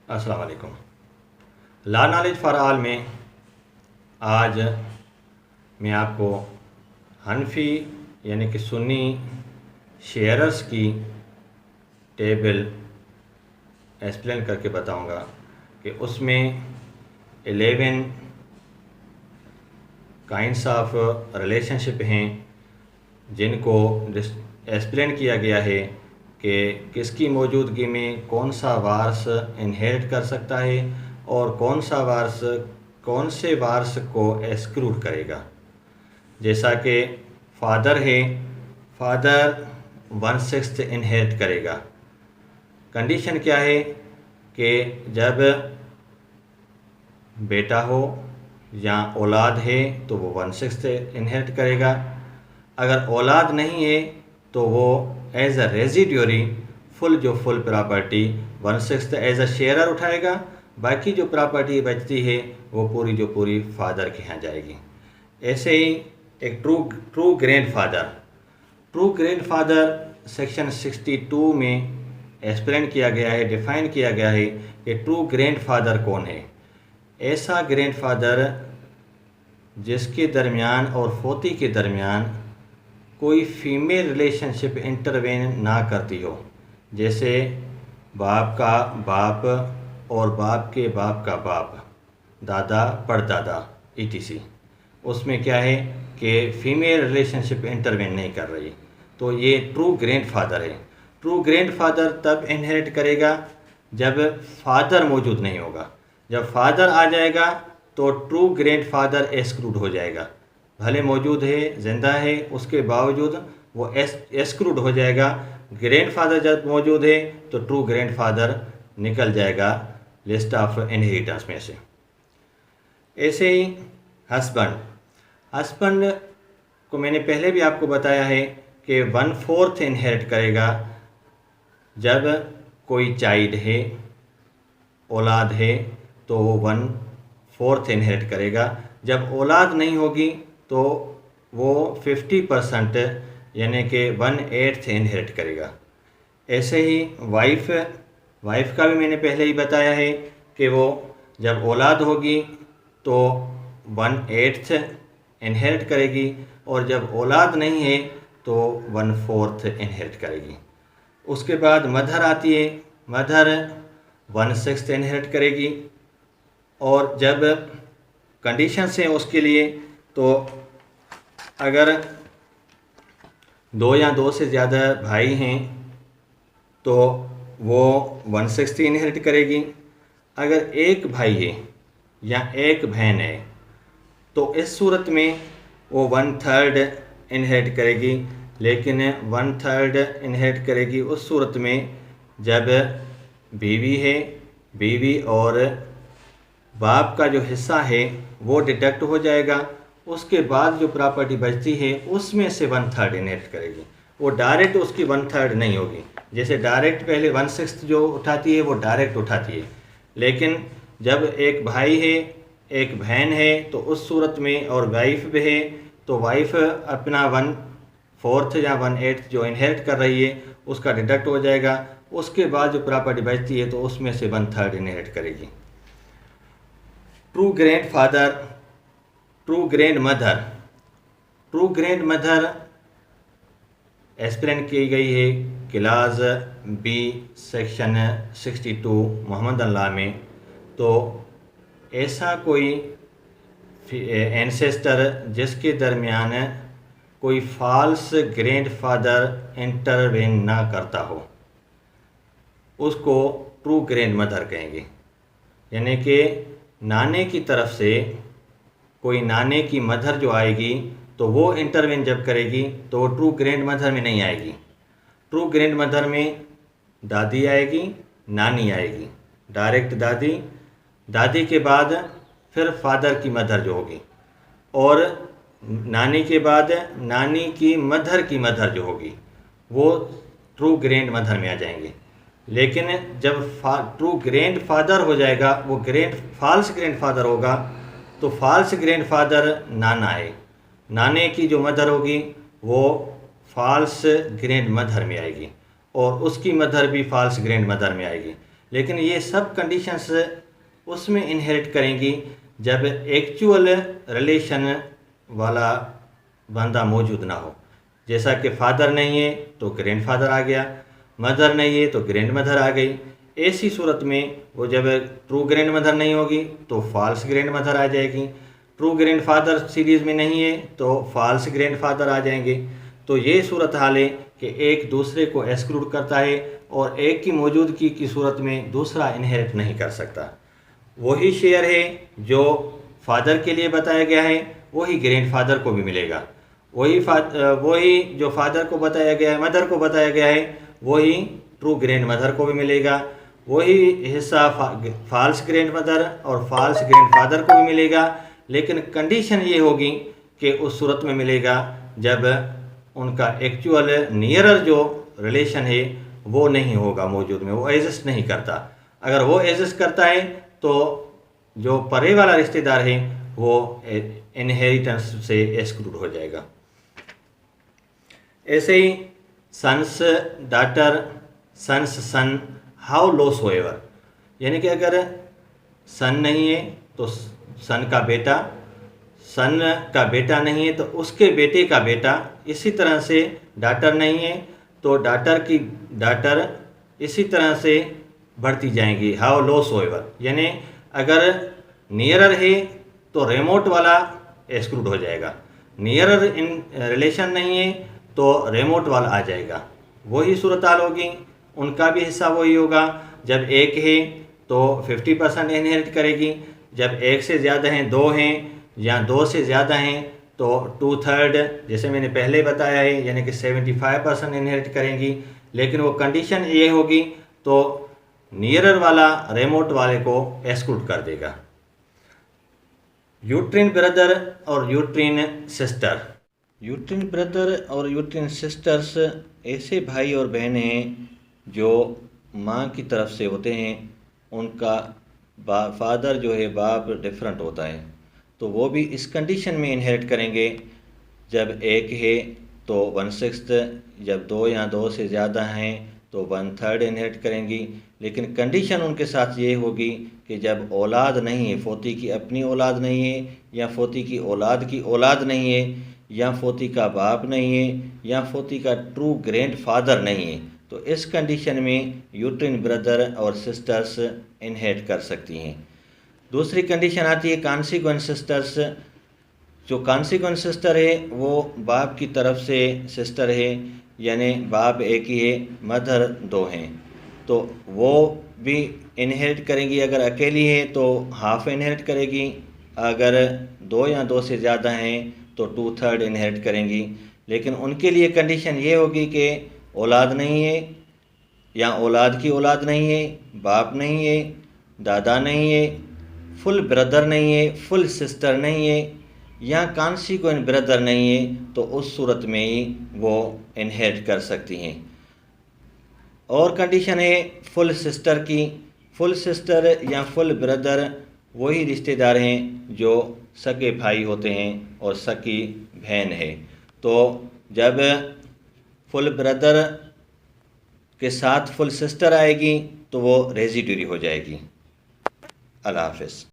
अस्सलाम वालेकुम। ला knowledge for all में आज मैं आपको हनफी यानी कि सुन्नी शेयरर्स की टेबल एक्सप्लेन करके बताऊंगा कि उसमें 11 काइंड्स ऑफ रिलेशनशिप हैं जिनको एक्सप्लेन किया गया है कि किसकी मौजूदगी में कौन सा वारस इनहेरिट कर सकता है और कौन से वारस को एक्सक्लूड करेगा। जैसा कि फादर है, फादर 1/6 इनहेरिट करेगा। कंडीशन क्या है कि जब बेटा हो या औलाद है तो वो 1/6 इनहेरिट करेगा। अगर औलाद नहीं है तो वो as a residuary full property 1/6 as a sharer उठाएगा। बाकी जो प्रॉपर्टी बचती है वो पूरी फादर के यहाँ जाएगी। ऐसे ही एक ट्रू ग्रैंडफादर सेक्शन 62 में एक्सप्लेन किया गया है, डिफाइन किया गया है कि ट्रू ग्रैंडफादर कौन है। ऐसा ग्रैंडफादर जिसके दरमियान और फोती के दरमियान कोई फीमेल रिलेशनशिप इंटरवेन ना करती हो, जैसे बाप का बाप और बाप के बाप का बाप, दादा परदादा ETC। उसमें क्या है कि फीमेल रिलेशनशिप इंटरवेन नहीं कर रही, तो ये ट्रू ग्रैंडफादर है। ट्रू ग्रैंडफादर तब इनहेरिट करेगा जब फादर मौजूद नहीं होगा। जब फादर आ जाएगा तो ट्रू ग्रैंडफादर एक्सक्लूड हो जाएगा। भले मौजूद है, जिंदा है, उसके बावजूद वो एक्सक्लूड हो जाएगा। ग्रैंडफादर जब मौजूद है तो ट्रू ग्रैंडफादर निकल जाएगा लिस्ट ऑफ इनहेरिटेंस में से। ऐसे ही हस्बैंड को मैंने पहले भी आपको बताया है कि 1/4 इनहेरिट करेगा जब कोई चाइल्ड है, औलाद है, तो वो 1/4 इनहेरिट करेगा। जब औलाद नहीं होगी तो वो 50% यानी कि 1/8 इनहेरिट करेगा। ऐसे ही वाइफ का भी मैंने पहले ही बताया है कि वो जब औलाद होगी तो 1/8 इनहेरिट करेगी और जब औलाद नहीं है तो 1/4 इनहेरिट करेगी। उसके बाद मदर आती है, मदर 1/6 इनहेरिट करेगी। और जब कंडीशंस हैं उसके लिए, तो अगर 2 या 2 से ज़्यादा भाई हैं तो वो 1/6 इनहेरिट करेगी। अगर एक भाई है या एक बहन है तो इस सूरत में वो 1/3 इनहेरिट करेगी, लेकिन 1/3 इनहेरिट करेगी उस सूरत में जब बीवी है, बीवी और बाप का जो हिस्सा है वो डिडक्ट हो जाएगा। उसके बाद जो प्रॉपर्टी बचती है उसमें से 1/3 इनहेरिट करेगी। वो डायरेक्ट उसकी 1/3 नहीं होगी। जैसे डायरेक्ट पहले 1/6 जो उठाती है वो डायरेक्ट उठाती है, लेकिन जब एक भाई है, एक बहन है तो उस सूरत में, और वाइफ भी है, तो वाइफ अपना 1/4 या 1/8 जो इनहेरिट कर रही है उसका डिडक्ट हो जाएगा। उसके बाद जो प्रॉपर्टी बचती है तो उसमें से 1/3 इनहेरिट करेगी। ट्रू ग्रैंड मदर एक्सप्लेन की गई है क्लास B सेक्शन 62 मोहम्मद अल्लाह में। तो ऐसा कोई एंसेस्टर जिसके दरमियान कोई फॉल्स ग्रैंडफादर इंटरवेन ना करता हो उसको ट्रू ग्रैंड मदर कहेंगे। यानी कि नाने की तरफ से कोई नाने की मदर जो आएगी तो वो इंटरवेन जब करेगी तो वो ट्रू ग्रैंड मदर में नहीं आएगी। ट्रू ग्रैंड मदर में दादी आएगी, नानी आएगी, डायरेक्ट दादी, दादी के बाद फिर फादर की मदर जो होगी, और नानी के बाद नानी की मदर जो होगी वो ट्रू ग्रैंड मदर में आ जाएंगे। लेकिन जब ट्रू ग्रैंड फादर हो जाएगा, वो फॉल्स ग्रैंड फादर होगा, तो फॉल्स ग्रैंड फादर नाना है, नाने की जो मदर होगी वो फॉल्स ग्रैंड मदर में आएगी और उसकी मदर भी फॉल्स ग्रैंड मदर में आएगी। लेकिन ये सब कंडीशंस उसमें इनहेरिट करेंगी जब एक्चुअल रिलेशन वाला बंदा मौजूद ना हो। जैसा कि फादर नहीं है तो ग्रैंडफादर आ गया, मदर नहीं है तो ग्रैंड मदर आ गई। ऐसी सूरत में वो जब ट्रू ग्रैंड मदर नहीं होगी तो फॉल्स ग्रैंड मदर आ जाएगी, ट्रू ग्रैंडफादर सीरीज़ में नहीं है तो फॉल्स ग्रैंडफादर आ जाएंगे। तो ये सूरत हाल है कि एक दूसरे को एक्सक्लूड करता है और एक की मौजूदगी की सूरत में दूसरा इनहेरिट नहीं कर सकता। वही शेयर है जो फादर के लिए बताया गया है वही ग्रैंडफादर को भी मिलेगा, वही जो फादर को बताया गया है, मदर को बताया गया है, वही ट्रू ग्रैंड मदर को भी मिलेगा, वही हिस्सा फॉल्स ग्रैंड मदर और फॉल्स ग्रैंडफादर को भी मिलेगा। लेकिन कंडीशन ये होगी कि उस सूरत में मिलेगा जब उनका एक्चुअल नियरर जो रिलेशन है वो नहीं होगा मौजूद में, वो एग्जिस्ट नहीं करता। अगर वो एग्जिस्ट करता है तो जो परे वाला रिश्तेदार है वो इनहेरिटेंस से एक्सक्लूड हो जाएगा। ऐसे ही sons daughter, sons son, how loss however, यानी कि अगर सन नहीं है तो सन का बेटा, सन का बेटा नहीं है तो उसके बेटे का बेटा, इसी तरह से डाटर नहीं है तो डाटर की डाटर, इसी तरह से बढ़ती जाएंगी। हाउ लॉस होएवर, यानी अगर नियरर है तो रिमोट वाला एक्सक्लूड हो जाएगा, नियरर इन रिलेशन नहीं है तो रिमोट वाला आ जाएगा। वही सूरत हाल होगी, उनका भी हिस्सा वही होगा। जब एक है तो 50% इनहेरिट करेगी, जब एक से ज़्यादा हैं, दो हैं या दो से ज़्यादा हैं तो 2/3, जैसे मैंने पहले बताया है, यानी कि 75% इनहेरिट करेंगी। लेकिन वो कंडीशन ये होगी तो नियरर वाला रिमोट वाले को एक्सक्लूड कर देगा। यूट्रिन ब्रदर और यूट्रिन सिस्टर, यूट्रिन ब्रदर और यूट्रिन सिस्टर्स ऐसे भाई और बहन हैं जो माँ की तरफ से होते हैं, उनका फादर जो है बाप डिफरेंट होता है, तो वो भी इस कंडीशन में इनहेरिट करेंगे। जब एक है तो 1/6, जब दो या दो से ज़्यादा हैं तो 1/3 इनहेरिट करेंगी। लेकिन कंडीशन उनके साथ ये होगी कि जब औलाद नहीं है, फोती की अपनी औलाद नहीं है या फोती की औलाद नहीं है या फोती का बाप नहीं है या फोती का ट्रू ग्रैंडफादर नहीं है, तो इस कंडीशन में यूट्रिन ब्रदर और सिस्टर्स इनहेरिट कर सकती हैं। दूसरी कंडीशन आती है कॉन्सिक्वेंस सिस्टर्स। जो कॉन्सिक्वेंस सिस्टर है वो बाप की तरफ से सिस्टर है, यानी बाप एक ही है, मदर दो हैं, तो वो भी इनहेरिट करेंगी। अगर अकेली है तो हाफ इनहेरिट करेगी, अगर दो या दो से ज़्यादा हैं तो 2/3 इनहेरिट करेंगी। लेकिन उनके लिए कंडीशन ये होगी कि औलाद नहीं है या औलाद की औलाद नहीं है, बाप नहीं है, दादा नहीं है, फुल ब्रदर नहीं है, फुल सिस्टर नहीं है या कॉन्सिक्वेंट ब्रदर नहीं है, तो उस सूरत में ही वो इनहेरिट कर सकती हैं। और कंडीशन है फुल सिस्टर की। फुल सिस्टर या फुल ब्रदर वही रिश्तेदार हैं जो सगे भाई होते हैं और सगी बहन है। तो जब फुल ब्रदर के साथ फुल सिस्टर आएगी तो वो रेजिड्यूरी हो जाएगी। अल्लाह हाफ़िज़।